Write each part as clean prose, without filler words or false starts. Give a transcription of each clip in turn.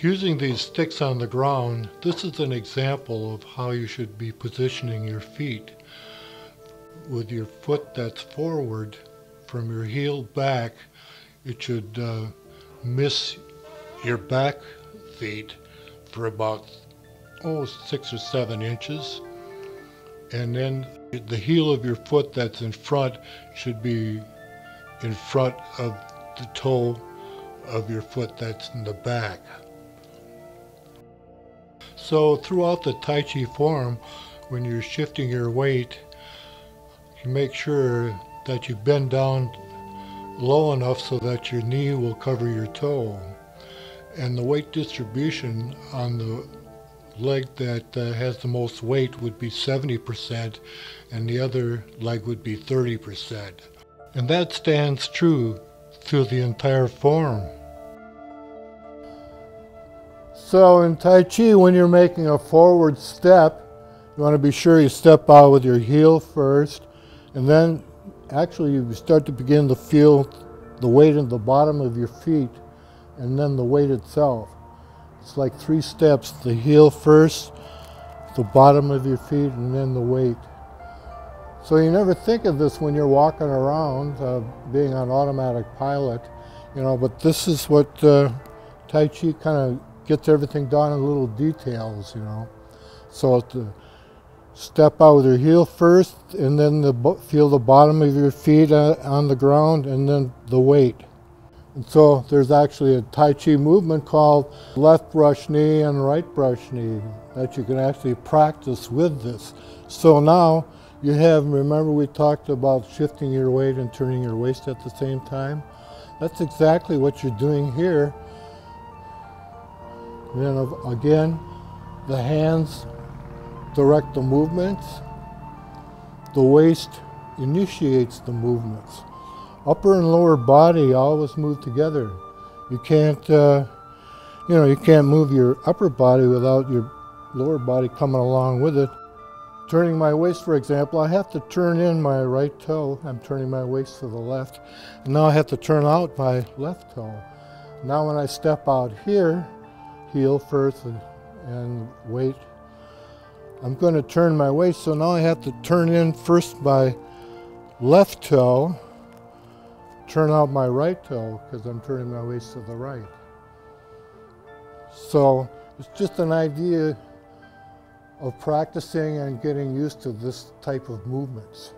Using these sticks on the ground, this is an example of how you should be positioning your feet. With your foot that's forward, from your heel back, it should miss your back feet for about 6 or 7 inches. And then the heel of your foot that's in front should be in front of the toe of your foot that's in the back. So throughout the Tai Chi form, when you're shifting your weight, you make sure that you bend down low enough so that your knee will cover your toe. And the weight distribution on the leg that has the most weight would be 70%, and the other leg would be 30%. And that stands true through the entire form. So in Tai Chi, when you're making a forward step, you want to be sure you step out with your heel first, and then actually you start to begin to feel the weight in the bottom of your feet, and then the weight itself. It's like 3 steps: the heel first, the bottom of your feet, and then the weight. So you never think of this when you're walking around, being on automatic pilot, but this is what Tai Chi kind of gets everything done in little details, So to step out with your heel first, and then feel the bottom of your feet on the ground, and then the weight. And so there's actually a Tai Chi movement called left brush knee and right brush knee that you can actually practice with this. So now you have, remember we talked about shifting your weight and turning your waist at the same time? That's exactly what you're doing here. Then again, the hands direct the movements. The waist initiates the movements. Upper and lower body always move together. You can't, you can't move your upper body without your lower body coming along with it. Turning my waist, for example, I have to turn in my right toe. I'm turning my waist to the left. And now I have to turn out my left toe. Now when I step out here, heel first and weight, I'm going to turn my waist, so now I have to turn in first my left toe, turn out my right toe, because I'm turning my waist to the right. So it's just an idea of practicing and getting used to this type of movements.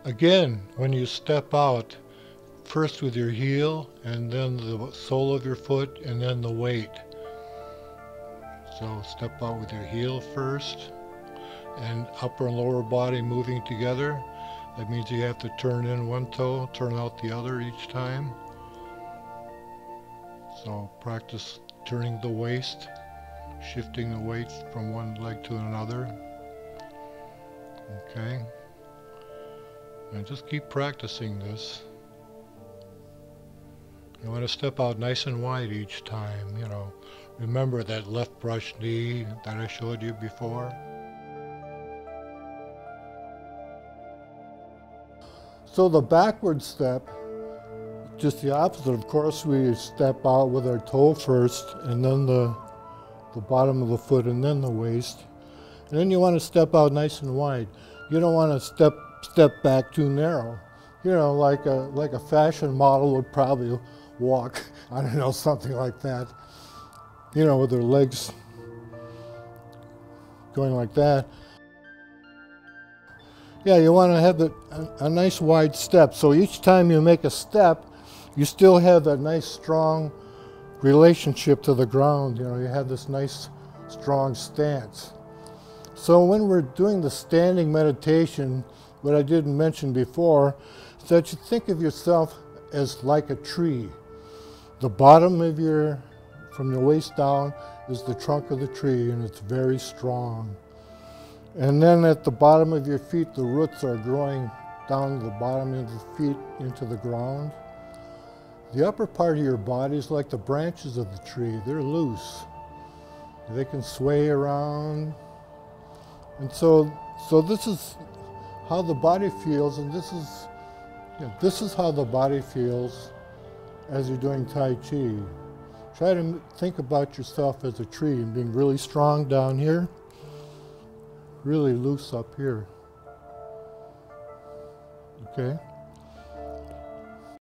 Again, when you step out, first with your heel, and then the sole of your foot, and then the weight. So step out with your heel first, and upper and lower body moving together. That means you have to turn in one toe, turn out the other each time. So practice turning the waist, shifting the weight from one leg to another. Okay. And just keep practicing this. You want to step out nice and wide each time, Remember that left brush knee that I showed you before? So the backward step, just the opposite. Of course, we step out with our toe first, and then the bottom of the foot, and then the waist. And then you want to step out nice and wide. You don't want to step back too narrow. Like a fashion model would probably walk, I don't know, something like that. With their legs going like that. Yeah, you want to have a nice wide step. So each time you make a step, you still have that nice strong relationship to the ground. You have this nice strong stance. So when we're doing the standing meditation, what I didn't mention before is that you think of yourself as like a tree. The bottom of from your waist down is the trunk of the tree, and it's very strong. And then at the bottom of your feet, the roots are growing down to the bottom of the feet into the ground. The upper part of your body is like the branches of the tree. They're loose. They can sway around. And so this is how the body feels, and this is how the body feels as you're doing Tai Chi. Try to think about yourself as a tree and being really strong down here, really loose up here. Okay?